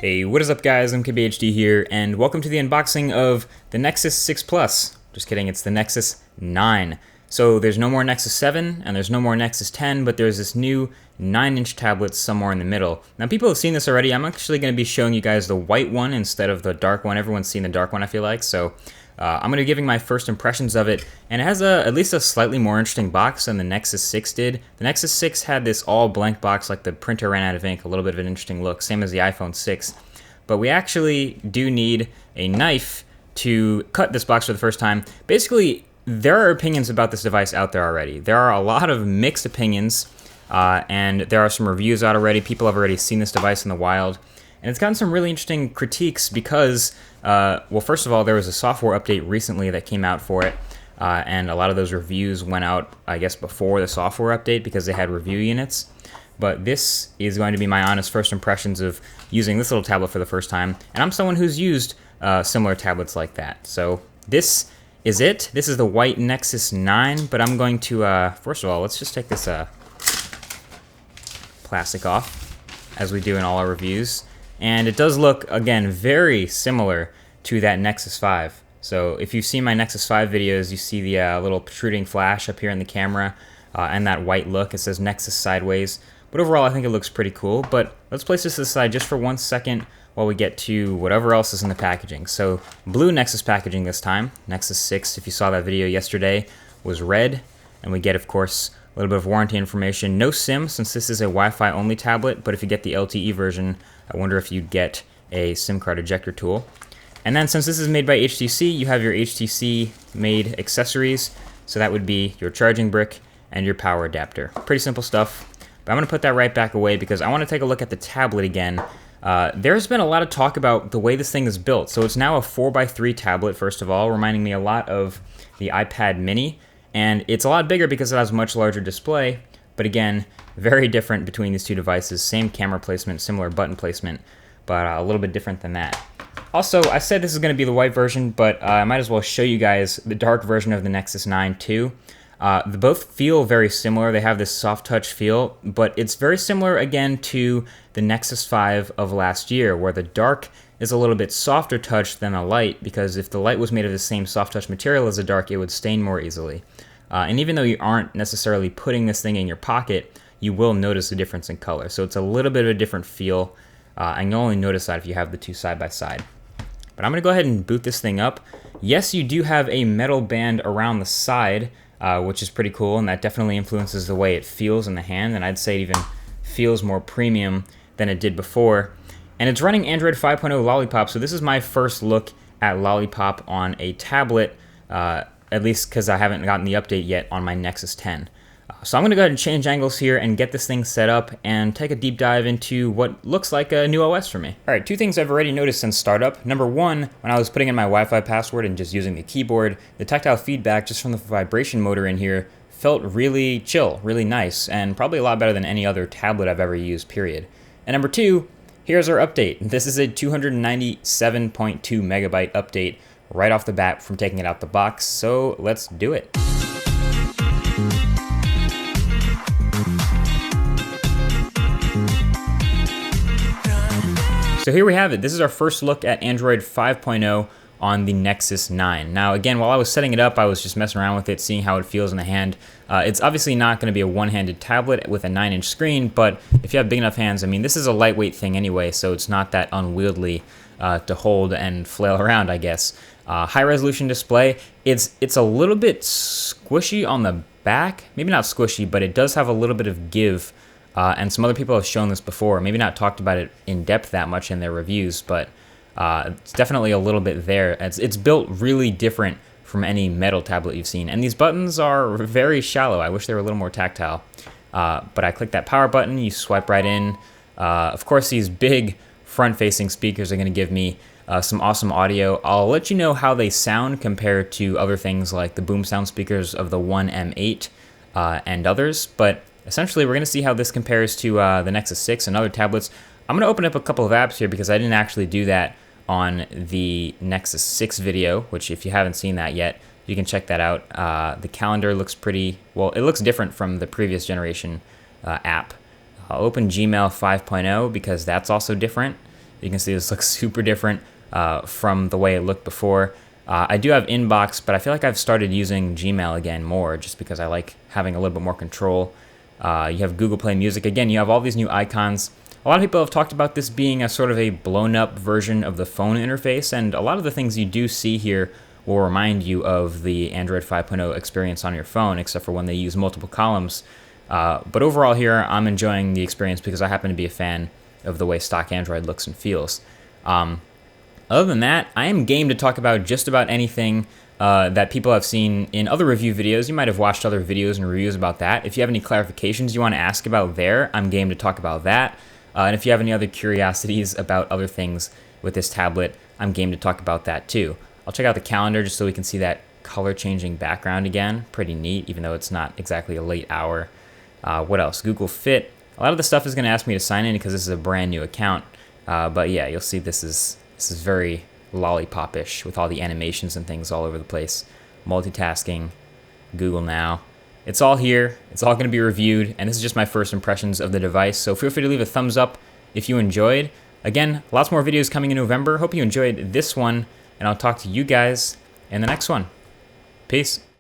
Hey, what is up guys, I'm KBHD here, and welcome to the unboxing of the Nexus 6 Plus. Just kidding, it's the Nexus 9. So there's no more Nexus 7, and there's no more Nexus 10, but there's this new 9-inch tablet somewhere in the middle. Now people have seen this already. I'm actually going to be showing you guys the white one instead of the dark one. Everyone's seen the dark one, I feel like, so I'm going to be giving my first impressions of it, and it has at least a slightly more interesting box than the Nexus 6 did. The Nexus 6 had this all blank box, like the printer ran out of ink, a little bit of an interesting look, same as the iPhone 6. But we actually do need a knife to cut this box for the first time. Basically, there are opinions about this device out there already. There are a lot of mixed opinions, and there are some reviews out already. People have already seen this device in the wild. And it's gotten some really interesting critiques because, well, first of all, there was a software update recently that came out for it, and a lot of those reviews went out, I guess, before the software update because they had review units. But this is going to be my honest first impressions of using this little tablet for the first time, and I'm someone who's used similar tablets like that. So this is it. This is the white Nexus 9, but I'm going to, first of all, let's just take this plastic off, as we do in all our reviews. And it does look, again, very similar to that Nexus 5. So if you've seen my Nexus 5 videos, you see the little protruding flash up here in the camera and that white look. It says Nexus sideways. But overall, I think it looks pretty cool. But let's place this aside just for 1 second while we get to whatever else is in the packaging. So blue Nexus packaging this time. Nexus 6, if you saw that video yesterday, was red. And we get, of course, a little bit of warranty information. No SIM, since this is a Wi-Fi only tablet, but if you get the LTE version, I wonder if you'd get a SIM card ejector tool. And then since this is made by HTC, you have your HTC made accessories. So that would be your charging brick and your power adapter. Pretty simple stuff. But I'm going to put that right back away because I want to take a look at the tablet again. There's been a lot of talk about the way this thing is built. So it's now a 4x3 tablet, first of all, reminding me a lot of the iPad mini. And it's a lot bigger because it has a much larger display. But again, very different between these two devices. Same camera placement, similar button placement, but a little bit different than that. Also, I said this is going to be the white version, but I might as well show you guys the dark version of the Nexus 9 too. They both feel very similar. They have this soft touch feel, but it's very similar again to the Nexus 5 of last year, where the dark is a little bit softer touch than the light, because if the light was made of the same soft touch material as the dark, it would stain more easily. And even though you aren't necessarily putting this thing in your pocket, you will notice a difference in color. So it's a little bit of a different feel, and you'll only notice that if you have the two side by side. But I'm going to go ahead and boot this thing up. Yes, you do have a metal band around the side, which is pretty cool, and that definitely influences the way it feels in the hand, and I'd say it even feels more premium than it did before. And it's running Android 5.0 Lollipop, so this is my first look at Lollipop on a tablet, at least because I haven't gotten the update yet on my Nexus 10. So I'm going to go ahead and change angles here and get this thing set up and take a deep dive into what looks like a new OS for me. Alright, two things I've already noticed since startup. Number one, when I was putting in my Wi-Fi password and just using the keyboard, the tactile feedback just from the vibration motor in here felt really chill, really nice, and probably a lot better than any other tablet I've ever used, period. And number two, here's our update. This is a 297.2 megabyte update right off the bat from taking it out the box, so let's do it. So here we have it. This is our first look at Android 5.0 on the Nexus 9. Now again, while I was setting it up, I was just messing around with it, seeing how it feels in the hand. It's obviously not going to be a one-handed tablet with a 9-inch screen, but if you have big enough hands, I mean, this is a lightweight thing anyway, so it's not that unwieldy to hold and flail around, I guess. High-resolution display. It's a little bit squishy on the back. Maybe not squishy, but it does have a little bit of give. And some other people have shown this before, maybe not talked about it in depth that much in their reviews, but it's definitely a little bit there. It's built really different from any metal tablet you've seen. And these buttons are very shallow. I wish they were a little more tactile. But I click that power button, you swipe right in. Of course, these big front-facing speakers are going to give me some awesome audio. I'll let you know how they sound compared to other things like the boom sound speakers of the One M8 and others, but essentially we're going to see how this compares to the Nexus 6 and other tablets. I'm going to open up a couple of apps here because I didn't actually do that on the Nexus 6 video, which if you haven't seen that yet, you can check that out. The calendar looks pretty, well, it looks different from the previous generation app. I'll open Gmail 5.0 because that's also different. You can see this looks super different from the way it looked before. I do have Inbox, but I feel like I've started using Gmail again more just because I like having a little bit more control. You have Google Play Music. Again, you have all these new icons. A lot of people have talked about this being a sort of a blown up version of the phone interface, and a lot of the things you do see here will remind you of the Android 5.0 experience on your phone, except for when they use multiple columns. But overall here, I'm enjoying the experience because I happen to be a fan of the way stock Android looks and feels. Other than that, I am game to talk about just about anything that people have seen in other review videos. You might have watched other videos and reviews about that. If you have any clarifications you want to ask about there, I'm game to talk about that. And if you have any other curiosities about other things with this tablet, I'm game to talk about that too. I'll check out the calendar just so we can see that color changing background again. Pretty neat, even though it's not exactly a late hour. What else? Google Fit. A lot of the stuff is going to ask me to sign in because this is a brand new account. But yeah, you'll see this is very lollipop-ish with all the animations and things all over the place. Multitasking, Google Now. It's all here. It's all going to be reviewed, and this is just my first impressions of the device. So feel free to leave a thumbs up if you enjoyed. Again, lots more videos coming in November. Hope you enjoyed this one, and I'll talk to you guys in the next one. Peace.